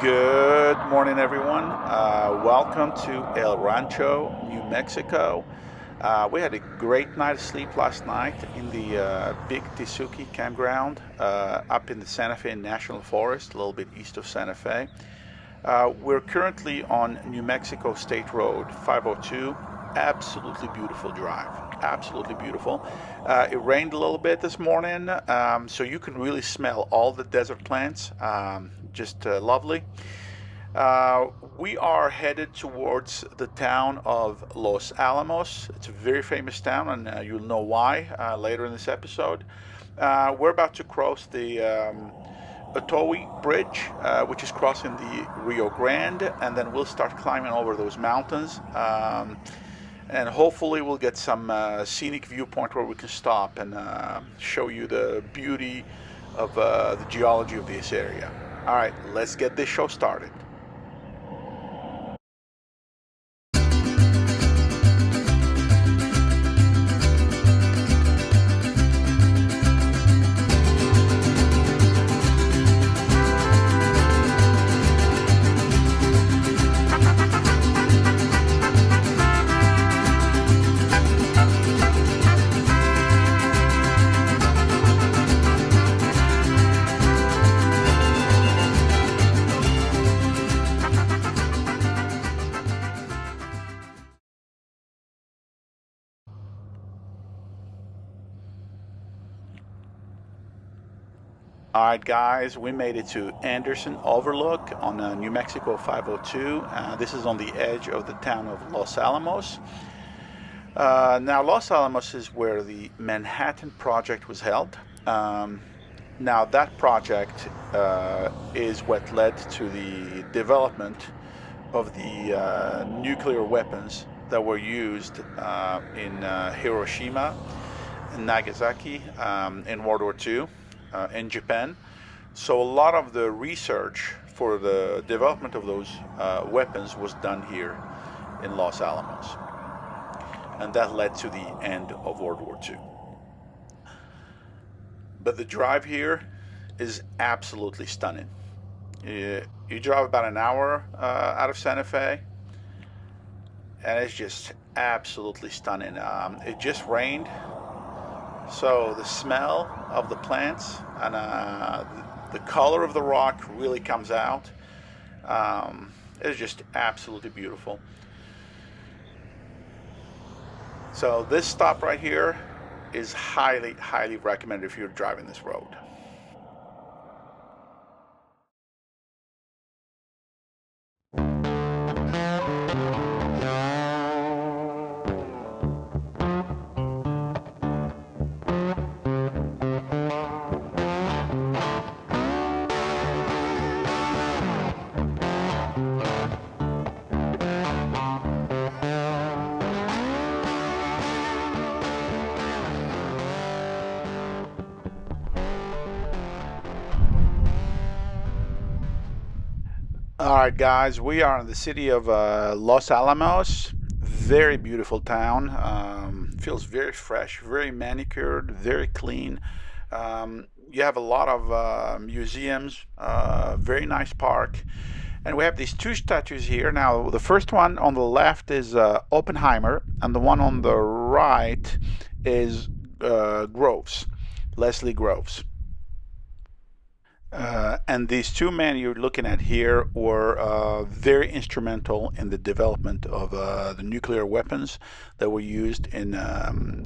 Good morning, everyone. Welcome to El Rancho, New Mexico. We had a great night of sleep last night in the Big Tisuki campground up in the Santa Fe National Forest, a little bit east of Santa Fe. We're currently on New Mexico State Road 502. Absolutely beautiful drive. Absolutely beautiful. It rained a little bit this morning, so you can really smell all the desert plants. Just lovely. We are headed towards the town of Los Alamos. It's a very famous town, and you'll know why later in this episode. We're about to cross the Adobe Bridge, which is crossing the Rio Grande, and then we'll start climbing over those mountains. And hopefully we'll get some scenic viewpoint where we can stop and show you the beauty of the geology of this area. All right, let's get this show started. All right, guys, we made it to Anderson Overlook on New Mexico 502. This is on the edge of the town of Los Alamos. Now, Los Alamos is where the Manhattan Project was held. Now, that project is what led to the development of the nuclear weapons that were used in Hiroshima and Nagasaki in World War II. In Japan. So a lot of the research for the development of those weapons was done here in Los Alamos. And that led to the end of World War II. But the drive here is absolutely stunning. You drive about an hour out of Santa Fe, and it's just absolutely stunning. It just rained, so the smell of the plants and the color of the rock really comes out. It's just absolutely beautiful. So this stop right here is highly, highly recommended if you're driving this road. All right, guys, we are in the city of Los Alamos. Very beautiful town. Feels very fresh, very manicured, very clean. You have a lot of museums, very nice park. And we have these two statues here. Now, the first one on the left is Oppenheimer, and the one on the right is Groves, Leslie Groves. And these two men you're looking at here were very instrumental in the development of the nuclear weapons that were used in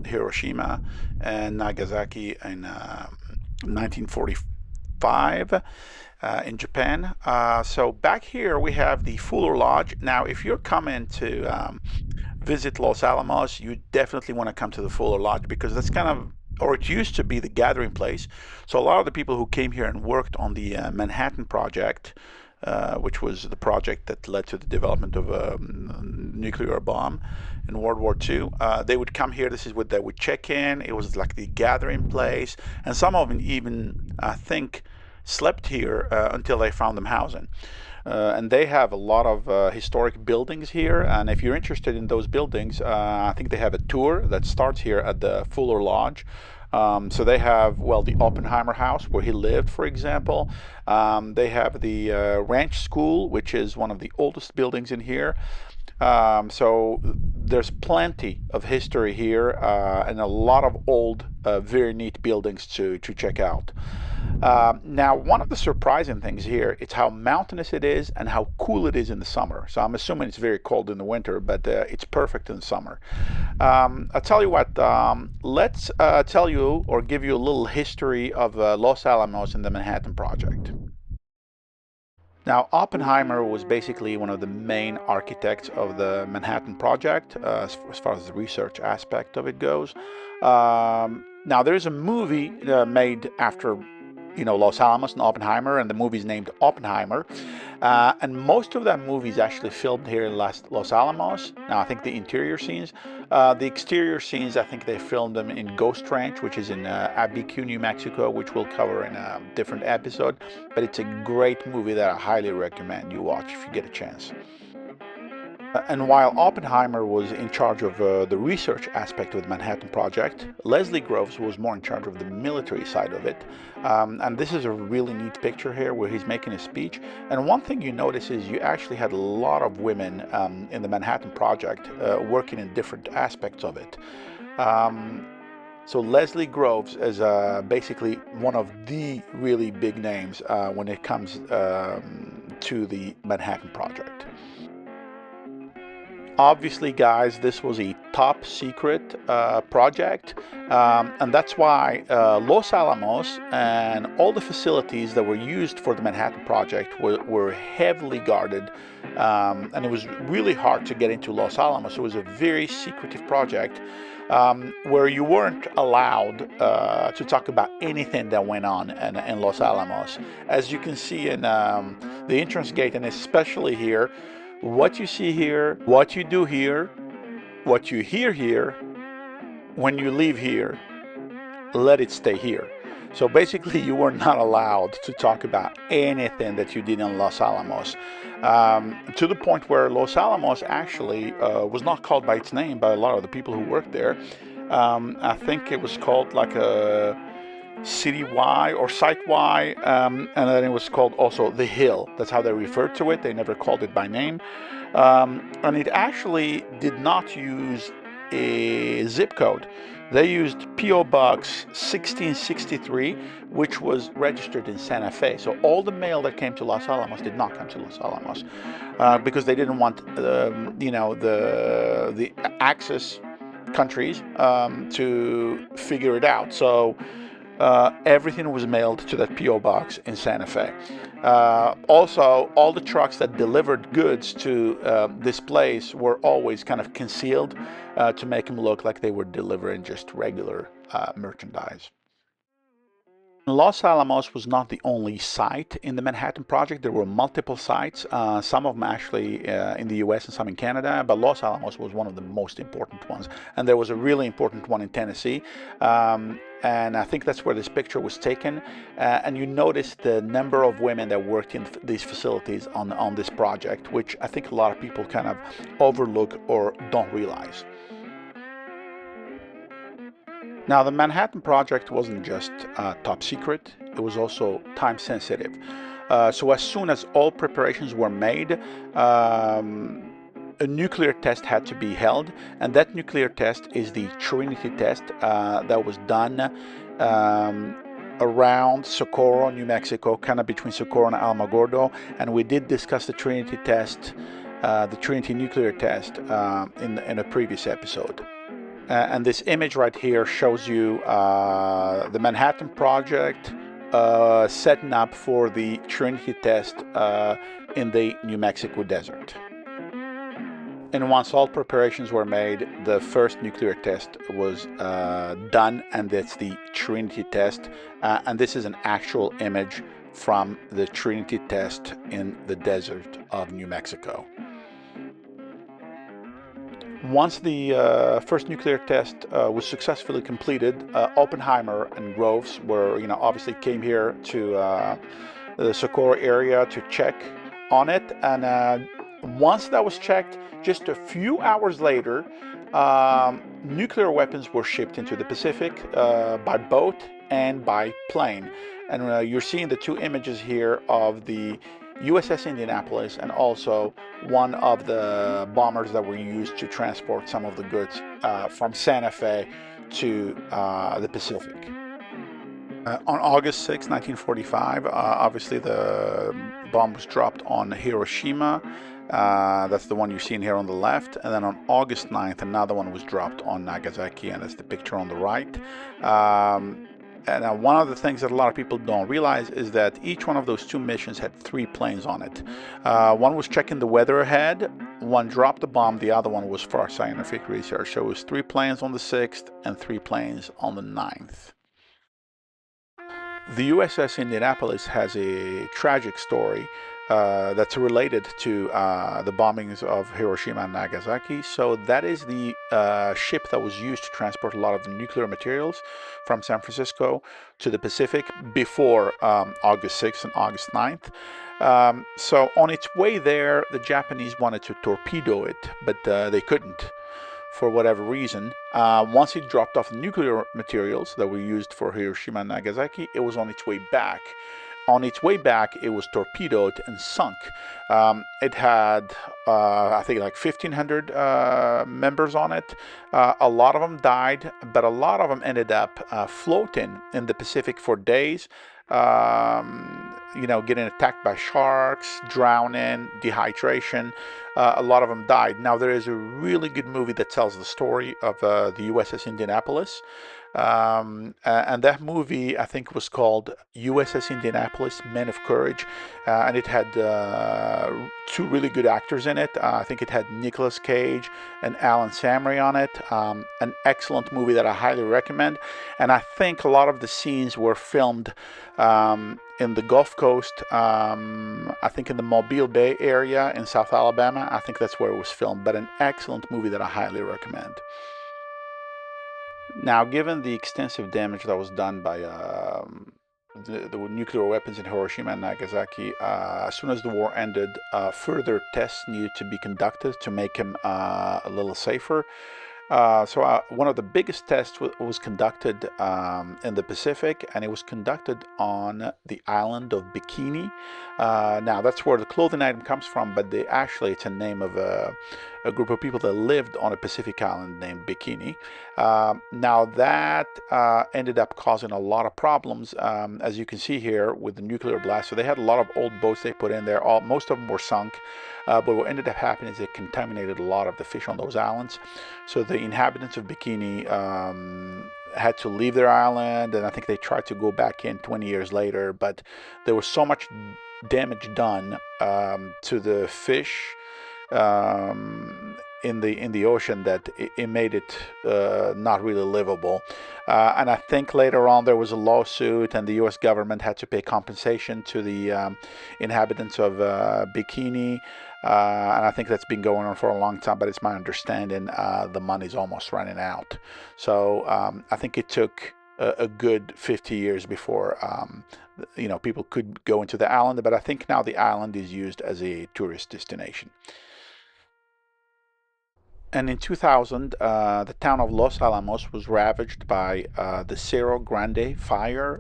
Hiroshima and Nagasaki in 1945 in Japan. So back here we have the Fuller Lodge. Now, if you're coming to visit Los Alamos, you definitely want to come to the Fuller Lodge because that's kind of, or it used to be, the gathering place. So a lot of the people who came here and worked on the Manhattan Project, which was the project that led to the development of a nuclear bomb in World War II, they would come here. This is what they would check in. It was like the gathering place, and some of them even, I think, slept here until they found them housing. And they have a lot of historic buildings here. And if you're interested in those buildings, I think they have a tour that starts here at the Fuller Lodge. So they have, well, the Oppenheimer house where he lived, for example. They have the Ranch School, which is one of the oldest buildings in here. So there's plenty of history here and a lot of old, very neat buildings to check out. Now, one of the surprising things here is how mountainous it is and how cool it is in the summer. So I'm assuming it's very cold in the winter, but it's perfect in the summer. I'll tell you what, let's tell you or give you a little history of Los Alamos and the Manhattan Project. Now, Oppenheimer was basically one of the main architects of the Manhattan Project, as far as the research aspect of it goes. Now, there's a movie made after, Los Alamos and Oppenheimer, and the movie's named Oppenheimer. And most of that movie is actually filmed here in Los Alamos. Now, I think the interior scenes. The exterior scenes, I think they filmed them in Ghost Ranch, which is in Abiquiu, New Mexico, which we'll cover in a different episode. But it's a great movie that I highly recommend you watch if you get a chance. And while Oppenheimer was in charge of the research aspect of the Manhattan Project, Leslie Groves was more in charge of the military side of it. And this is a really neat picture here where he's making a speech. And one thing you notice is you actually had a lot of women in the Manhattan Project working in different aspects of it. So Leslie Groves is basically one of the really big names when it comes to the Manhattan Project. Obviously, guys, this was a top secret project, and that's why Los Alamos and all the facilities that were used for the Manhattan Project were heavily guarded, and it was really hard to get into Los Alamos. It was a very secretive project where you weren't allowed to talk about anything that went on in Los Alamos. As you can see in the entrance gate, and especially here, what you see here, what you do here, what you hear here, when you leave here, let it stay here. So basically, you were not allowed to talk about anything that you did in Los Alamos, to the point where Los Alamos actually was not called by its name by a lot of the people who worked there. I think it was called like a City Y or Site Y, and then it was called also the Hill. That's how they referred to it. They never called it by name, and it actually did not use a zip code. They used P.O. Box 1663, which was registered in Santa Fe. So all the mail that came to Los Alamos did not come to Los Alamos because they didn't want the access countries to figure it out. So everything was mailed to that P.O. box in Santa Fe. Also, all the trucks that delivered goods to this place were always kind of concealed to make them look like they were delivering just regular merchandise. Los Alamos was not the only site in the Manhattan Project. There were multiple sites, some of them actually in the US and some in Canada, but Los Alamos was one of the most important ones. And there was a really important one in Tennessee. And I think that's where this picture was taken. And you notice the number of women that worked in these facilities on this project, which I think a lot of people kind of overlook or don't realize. Now, the Manhattan Project wasn't just top secret, it was also time sensitive. So as soon as all preparations were made, a nuclear test had to be held, and that nuclear test is the Trinity test that was done around Socorro, New Mexico, kind of between Socorro and Alamogordo, and we did discuss the Trinity test, the Trinity nuclear test in a previous episode. And this image right here shows you the Manhattan Project setting up for the Trinity test in the New Mexico desert. And once all preparations were made, the first nuclear test was done, and that's the Trinity test. And this is an actual image from the Trinity test in the desert of New Mexico. Once the first nuclear test was successfully completed, Oppenheimer and Groves were, obviously came here to the Socorro area to check on it. And Once that was checked, just a few hours later, nuclear weapons were shipped into the Pacific by boat and by plane. And you're seeing the two images here of the USS Indianapolis and also one of the bombers that were used to transport some of the goods from Santa Fe to the Pacific. On August 6, 1945, obviously the bomb was dropped on Hiroshima. That's the one you're seeing here on the left. And then on August 9th, another one was dropped on Nagasaki, and that's the picture on the right. And one of the things that a lot of people don't realize is that each one of those two missions had 3 planes on it. One was checking the weather ahead, one dropped the bomb, the other one was for scientific research. So it was 3 planes on the 6th and 3 planes on the 9th. The USS Indianapolis has a tragic story that's related to the bombings of Hiroshima and Nagasaki. So that is the ship that was used to transport a lot of the nuclear materials from San Francisco to the Pacific before August 6th and August 9th. So on its way there, the Japanese wanted to torpedo it, but they couldn't, for whatever reason. Once it dropped off the nuclear materials that were used for Hiroshima and Nagasaki, it was on its way back. On its way back, it was torpedoed and sunk. It had, I think, like 1,500 members on it. A lot of them died, but a lot of them ended up floating in the Pacific for days. Getting attacked by sharks, drowning, dehydration. A lot of them died. Now, there is a really good movie that tells the story of the USS Indianapolis. And that movie, I think, was called USS Indianapolis, Men of Courage. And it had 2 really good actors in it. I think it had Nicolas Cage and Alan Samry on it. An excellent movie that I highly recommend. And I think a lot of the scenes were filmed in the Gulf Coast, I think in the Mobile Bay area in South Alabama. I think that's where it was filmed, but an excellent movie that I highly recommend. Now, given the extensive damage that was done by the nuclear weapons in Hiroshima and Nagasaki, as soon as the war ended, further tests needed to be conducted to make them a little safer. So one of the biggest tests was conducted in the Pacific, and it was conducted on the island of Bikini. Now, that's where the clothing item comes from, but it's a name of a group of people that lived on a Pacific island named Bikini. Now, that ended up causing a lot of problems, as you can see here, with the nuclear blast. So they had a lot of old boats they put in there. Most of them were sunk. But what ended up happening is it contaminated a lot of the fish on those islands. So the inhabitants of Bikini had to leave their island, and I think they tried to go back in 20 years later, but there was so much damage done to the fish in the ocean that it made it not really livable. And I think later on there was a lawsuit, and the U.S. government had to pay compensation to the inhabitants of Bikini. And I think that's been going on for a long time, but it's my understanding the money's almost running out. So I think it took a good 50 years before people could go into the island, but I think now the island is used as a tourist destination. And in 2000, the town of Los Alamos was ravaged by the Cerro Grande fire,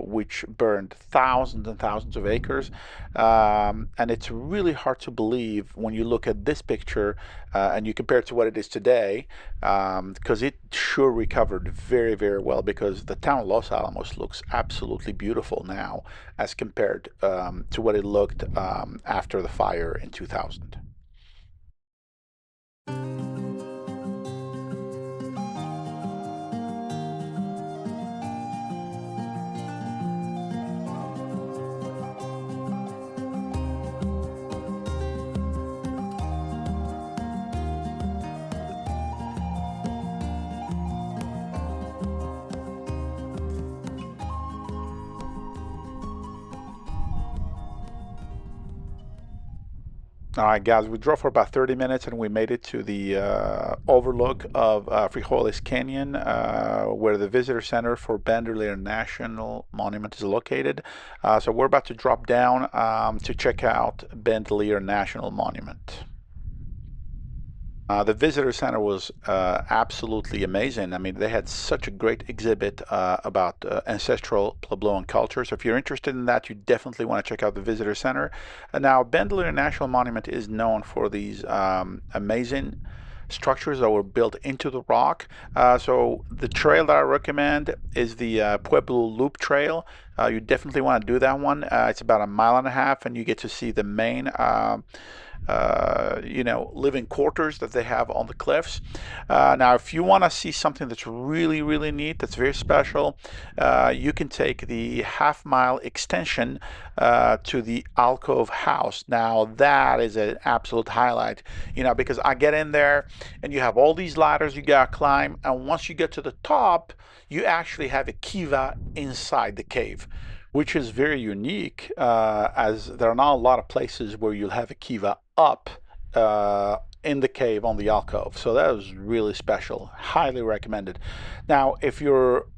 which burned thousands and thousands of acres. And it's really hard to believe when you look at this picture and you compare it to what it is today, because it sure recovered very, very well, because the town of Los Alamos looks absolutely beautiful now as compared to what it looked after the fire in 2000. All right, guys, we drove for about 30 minutes and we made it to the overlook of Frijoles Canyon, where the visitor center for Bandelier National Monument is located. So we're about to drop down to check out Bandelier National Monument. The visitor center was absolutely amazing. I mean, they had such a great exhibit about ancestral Puebloan culture. So if you're interested in that, you definitely want to check out the visitor center. Now, Bandelier National Monument is known for these amazing structures that were built into the rock. So the trail that I recommend is the Pueblo Loop Trail. You definitely want to do that one. It's about 1.5 miles, and you get to see the main living quarters that they have on the cliffs. Now, if you want to see something that's really, really neat, that's very special, you can take the half-mile extension to the alcove house. Now, that is an absolute highlight, because I get in there and you have all these ladders you gotta climb, and once you get to the top, you actually have a kiva inside the cave, which is very unique, as there are not a lot of places where you'll have a kiva up in the cave on the alcove. So that was really special. Highly recommended. Now, if you're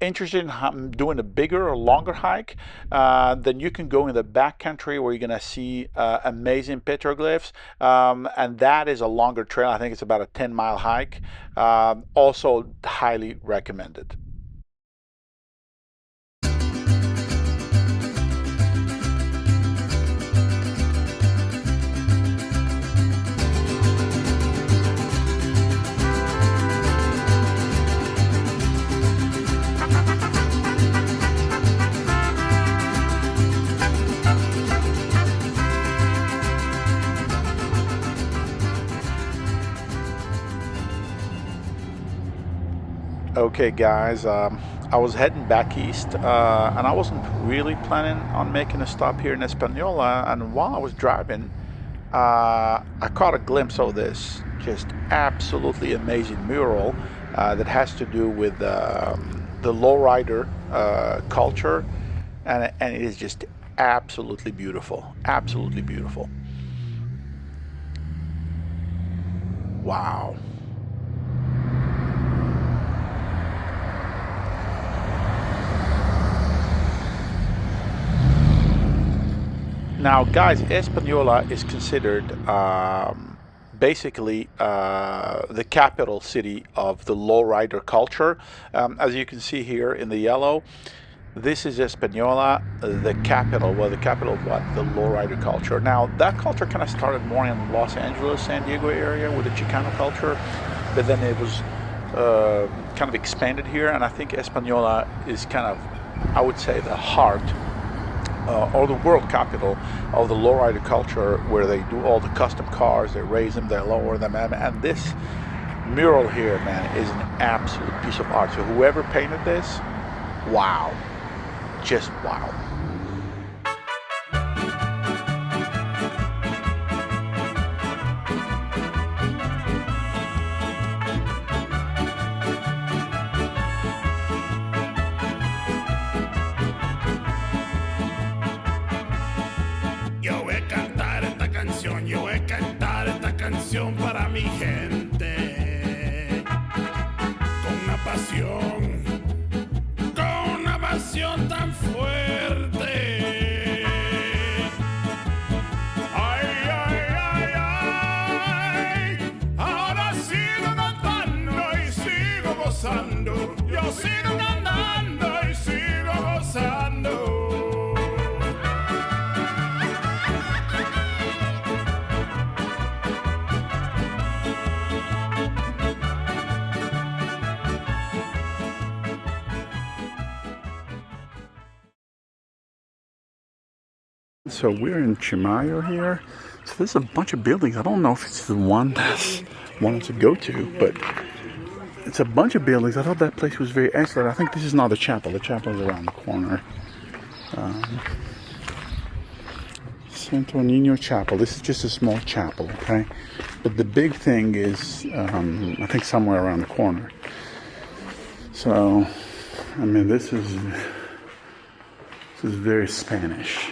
interested in doing a bigger or longer hike, then you can go in the backcountry where you're going to see amazing petroglyphs, and that is a longer trail. I think it's about a 10-mile hike. Also highly recommended. Okay, guys, I was heading back east, and I wasn't really planning on making a stop here in Española. And while I was driving, I caught a glimpse of this just absolutely amazing mural that has to do with the lowrider culture, and it is just absolutely beautiful, absolutely beautiful. Wow. Now, guys, Española is considered basically the capital city of the lowrider culture. As you can see here in the yellow, this is Española, the capital. Well, the capital of what? The lowrider culture. Now, that culture kind of started more in Los Angeles, San Diego area with the Chicano culture, but then it was kind of expanded here, and I think Española is kind of, I would say, the heart or the world capital of the lowrider culture, where they do all the custom cars, they raise them, they lower them, and this mural here, man, is an absolute piece of art. So whoever painted this, wow, just wow. Yo voy a cantar esta canción para mi gente, con una pasión tan fuerte. Ay, ay, ay, ay, ahora sigo cantando y sigo gozando, yo sigo cantando y sigo gozando. So we're in Chimayo here. So there's a bunch of buildings. I don't know if it's the one that's wanted to go to, but it's a bunch of buildings. I thought that place was very excellent. I think this is not the chapel. The chapel is around the corner. Santo Nino Chapel. This is just a small chapel, okay? But the big thing is, I think, somewhere around the corner. So, I mean, this is very Spanish,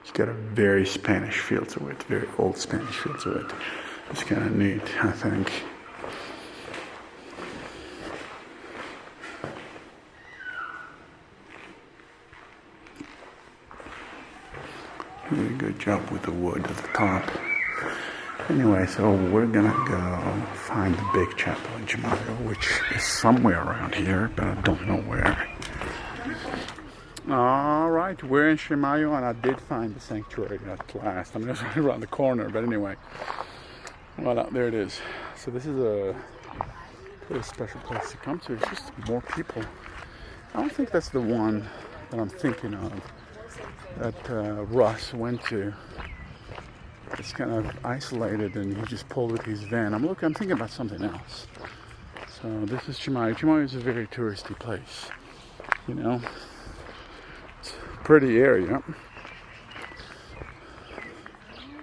It's got a very Spanish feel to it, very old Spanish feel to it. It's kind of neat, I think. Really good job with the wood at the top. Anyway, so we're gonna go find the big chapel in Chimayo, which is somewhere around here, but I don't know where. All right, we're in Chimayo, and I did find the sanctuary at last. I mean, it's right around the corner, but anyway. Well, there it is. So this is a pretty special place to come to. It's just more people. I don't think that's the one that I'm thinking of, that Russ went to. It's kind of isolated, and he just pulled with his van. I'm thinking about something else. So this is Chimayo. Chimayo is a very touristy place, you know. It's a pretty area.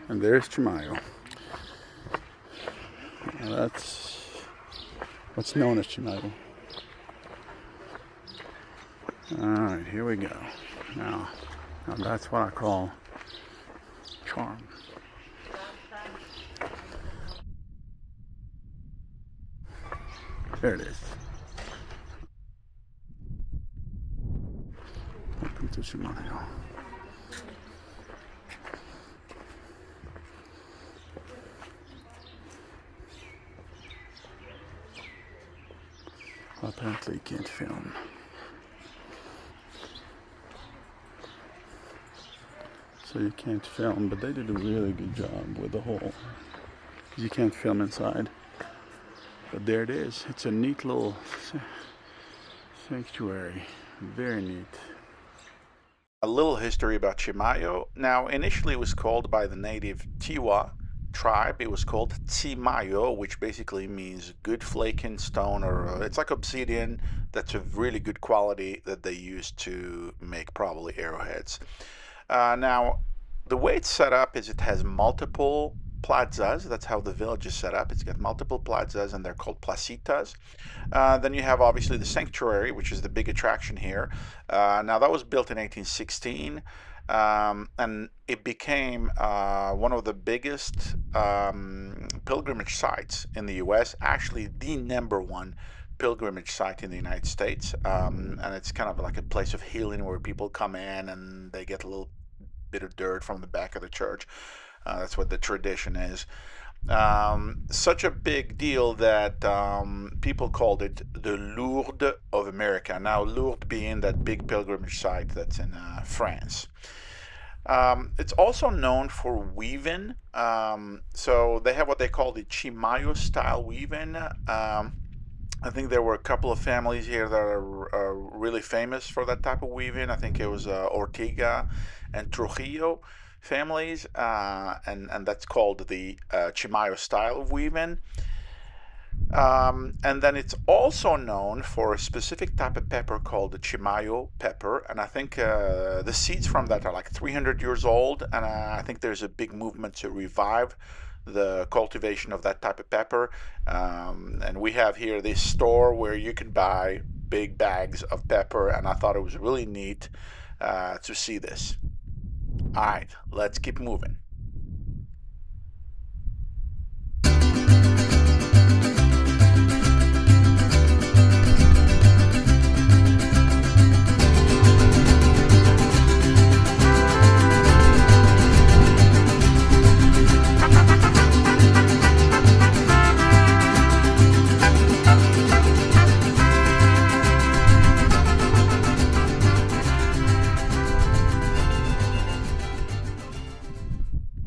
And there's Chimayo. Now that's what's known as Chimayo. Alright, here we go. Now that's what I call charm. There it is. Welcome to Chimayo. Apparently you can't film. So you can't film, but they did a really good job with the hole. You can't film inside. But there it is. It's a neat little sanctuary. Very neat. A little history about Chimayo. Now, initially it was called by the native Tiwa tribe. It was called Chimayo, which basically means good flaking stone, or it's like obsidian that's of really good quality that they used to make probably arrowheads. Now, the way it's set up is it has multiple plazas. That's how the village is set up. It's got multiple plazas, and they're called placitas. Then you have obviously the sanctuary, which is the big attraction here. Now that was built in 1816, and it became one of the biggest pilgrimage sites in the U.S. Actually, the #1 pilgrimage site in the United States, and it's kind of like a place of healing where people come in and they get a little bit of dirt from the back of the church. That's what the tradition is. Such a big deal that people called it the Lourdes of America. Now, Lourdes being that big pilgrimage site that's in France. It's also known for weaving. So they have what they call the Chimayo style weaving. I think there were a couple of families here that are really famous for that type of weaving. I think it was Ortega and Trujillo families, and that's called the Chimayo style of weaving. And then it's also known for a specific type of pepper called the Chimayo pepper, and I think the seeds from that are like 300 years old, and I think there's a big movement to revive the cultivation of that type of pepper. And we have here this store where you can buy big bags of pepper, and I thought it was really neat to see this. All right, let's keep moving.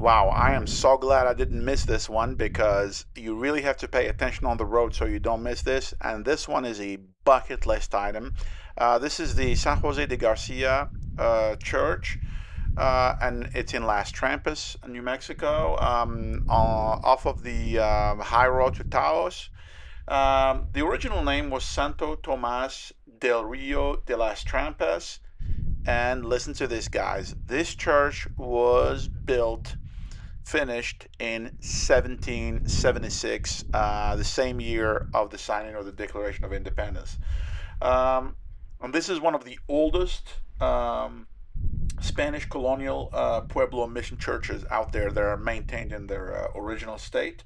Wow, I am so glad I didn't miss this one, because you really have to pay attention on the road so you don't miss this. And this one is a bucket list item. This is the San Jose de Garcia church, and it's in Las Trampas, New Mexico, off of the high road to Taos. The original name was Santo Tomas del Rio de las Trampas. And listen to this, guys. This church was finished in 1776, the same year of the signing of the Declaration of Independence. And this is one of the oldest Spanish colonial Pueblo mission churches out there that are maintained in their original state.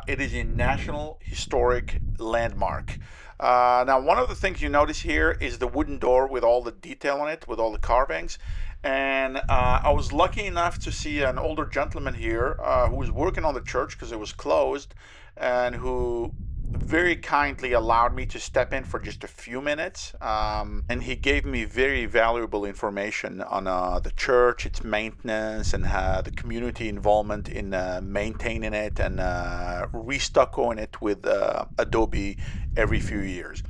It is a national historic landmark. Now, one of the things you notice here is the wooden door with all the detail on it, with all the carvings. And I was lucky enough to see an older gentleman here who was working on the church because it was closed, and who very kindly allowed me to step in for just a few minutes. And he gave me very valuable information on the church, its maintenance, and the community involvement in maintaining it and restuccoing it with adobe every few years.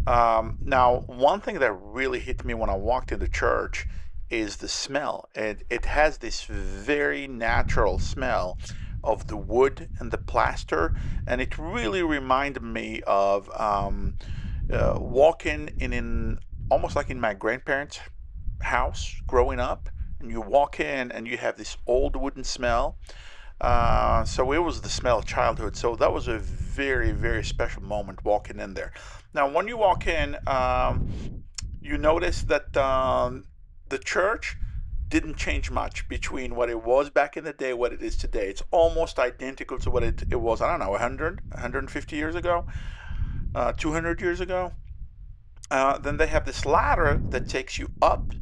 Now, one thing that really hit me when I walked in the church is the smell. It has this very natural smell of the wood and the plaster, and it really reminded me of walking in almost like in my grandparents' house growing up, and you walk in and you have this old wooden smell. So it was the smell of childhood. So that was a very, very special moment walking in there. Now, when you walk in, you notice that the church didn't change much between what it was back in the day, what it is today. It's almost identical to what it was, I don't know, 100, 150 years ago, 200 years ago. Then they have this ladder that takes you up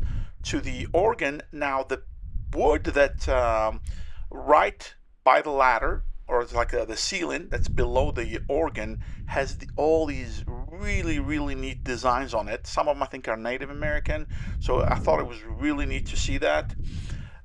to the organ. Now, the wood that right by the ladder, or it's like the ceiling that's below the organ, has all these really, really neat designs on it. Some of them I think are Native American, so I thought it was really neat to see that.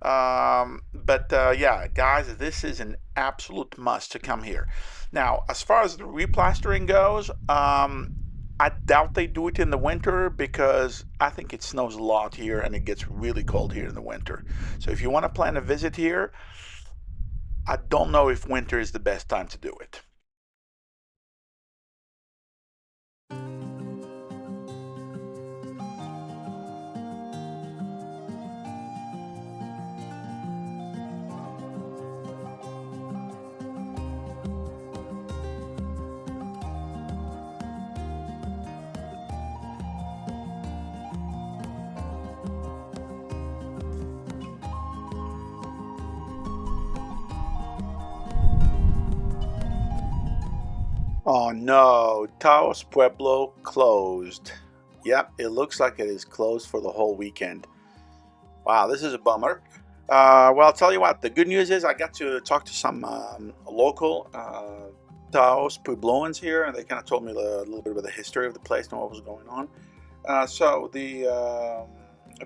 Yeah, guys, this is an absolute must to come here. Now, as far as the replastering goes, I doubt they do it in the winter because I think it snows a lot here and it gets really cold here in the winter. So if you want to plan a visit here, I don't know if winter is the best time to do it. Oh no, Taos Pueblo closed. Yep, it looks like it is closed for the whole weekend. Wow, this is a bummer. Well, I'll tell you what, the good news is I got to talk to some local Taos Puebloans here, and they kind of told me a little bit about the history of the place and what was going on. So the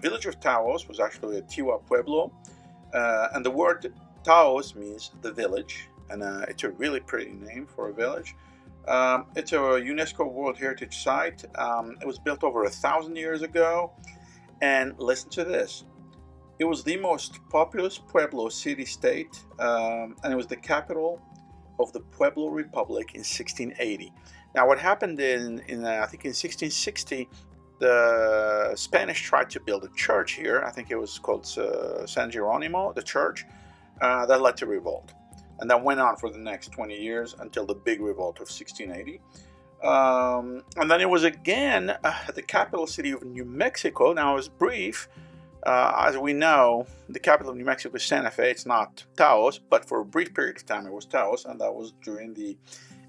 village of Taos was actually a Tiwa Pueblo, and the word Taos means the village, and it's a really pretty name for a village. It's a UNESCO World Heritage Site. It was built over 1,000 years ago, and listen to this. It was the most populous Pueblo city-state, and it was the capital of the Pueblo Republic in 1680. Now, what happened in I think in 1660, the Spanish tried to build a church here. I think it was called San Geronimo, the church, that led to revolt. And that went on for the next 20 years until the big revolt of 1680. And then it was again the capital city of New Mexico. Now, it was brief. As we know, the capital of New Mexico is Santa Fe. It's not Taos, but for a brief period of time it was Taos, and that was during the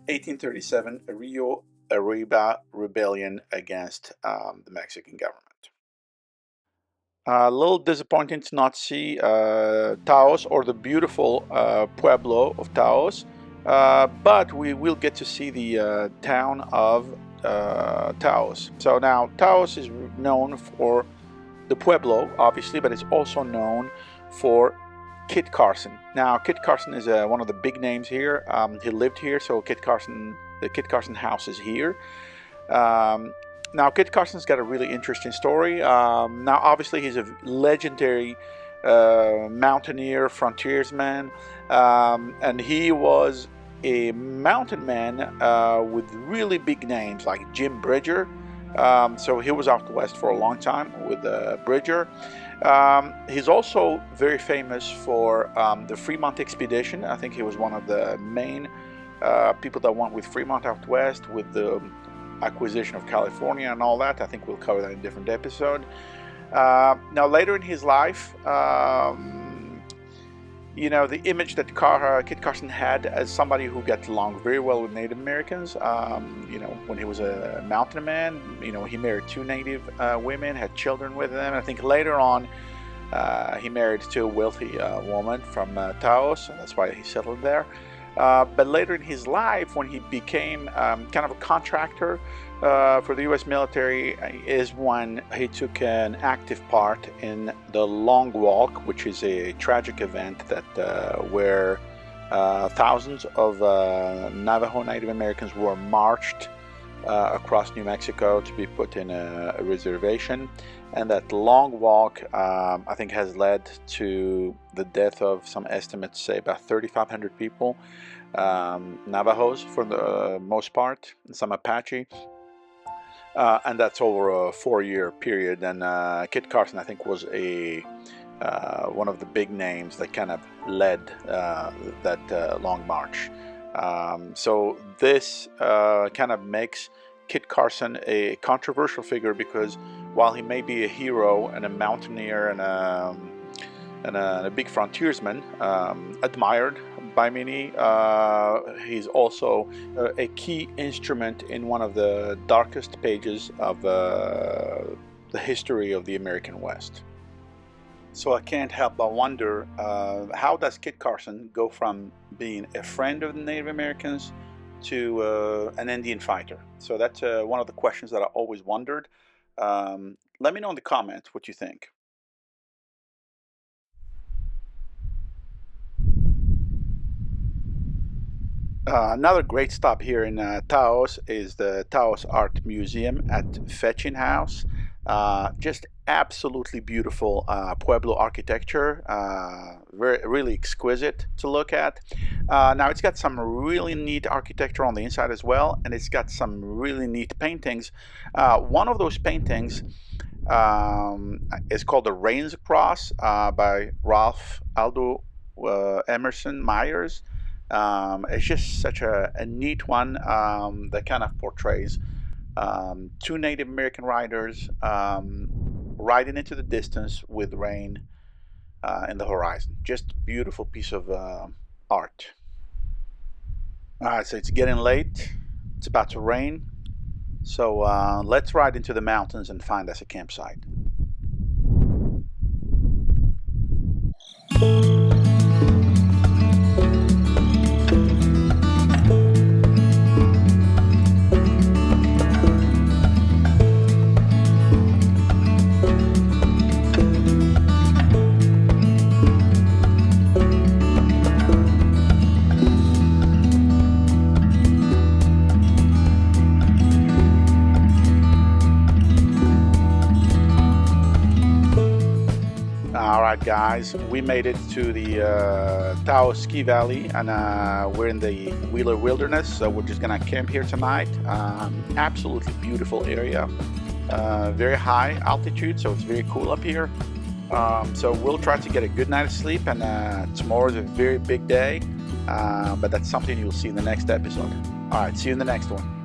1837 Rio Arriba Rebellion against the Mexican government. A little disappointing to not see Taos or the beautiful Pueblo of Taos, but we will get to see the town of Taos. So now Taos is known for the Pueblo, obviously, but it's also known for Kit Carson. Now, Kit Carson is one of the big names here. He lived here, so the Kit Carson house is here. Now, Kit Carson's got a really interesting story. Now, obviously, he's a legendary mountaineer, frontiersman, and he was a mountain man with really big names like Jim Bridger. So he was out west for a long time with Bridger. He's also very famous for the Fremont expedition. I think he was one of the main people that went with Fremont out west with the acquisition of California and all that. I think we'll cover that in a different episode. Now, later in his life, you know, the image that Kit Carson had as somebody who got along very well with Native Americans, you know, when he was a mountain man, you know, he married 2 Native women, had children with them. I think later on, he married to a wealthy woman from Taos, and that's why he settled there. But later in his life, when he became kind of a contractor for the U.S. military, is when he took an active part in the Long Walk, which is a tragic event that where thousands of Navajo Native Americans were marched across New Mexico to be put in a reservation. And that long walk, I think, has led to the death of, some estimates say, about 3,500 people, Navajos for the most part, and some Apache. And that's over a 4-year period. And Kit Carson, I think, was one of the big names that kind of led that long march. So this kind of makes Kit Carson a controversial figure, because while he may be a hero and a mountaineer and a big frontiersman, admired by many, he's also a key instrument in one of the darkest pages of the history of the American West. So I can't help but wonder, how does Kit Carson go from being a friend of the Native Americans to an Indian fighter? So that's one of the questions that I always wondered. Let me know in the comments what you think. Another great stop here in Taos is the Taos Art Museum at Fetching House. Just absolutely beautiful Pueblo architecture, really exquisite to look at. Now it's got some really neat architecture on the inside as well, and it's got some really neat paintings. One of those paintings is called the Rains Across by Ralph Aldo Emerson Myers. It's just such a neat one that kind of portrays 2 Native American riders riding into the distance with rain in the horizon. Just a beautiful piece of art. All right, so it's getting late. It's about to rain. So let's ride into the mountains and find us a campsite. Alright guys, we made it to the Taos Ski Valley, and we're in the Wheeler Wilderness, so we're just gonna camp here tonight. Absolutely beautiful area, very high altitude, so it's very cool up here. So we'll try to get a good night of sleep, and tomorrow's a very big day, but that's something you'll see in the next episode. Alright, see you in the next one.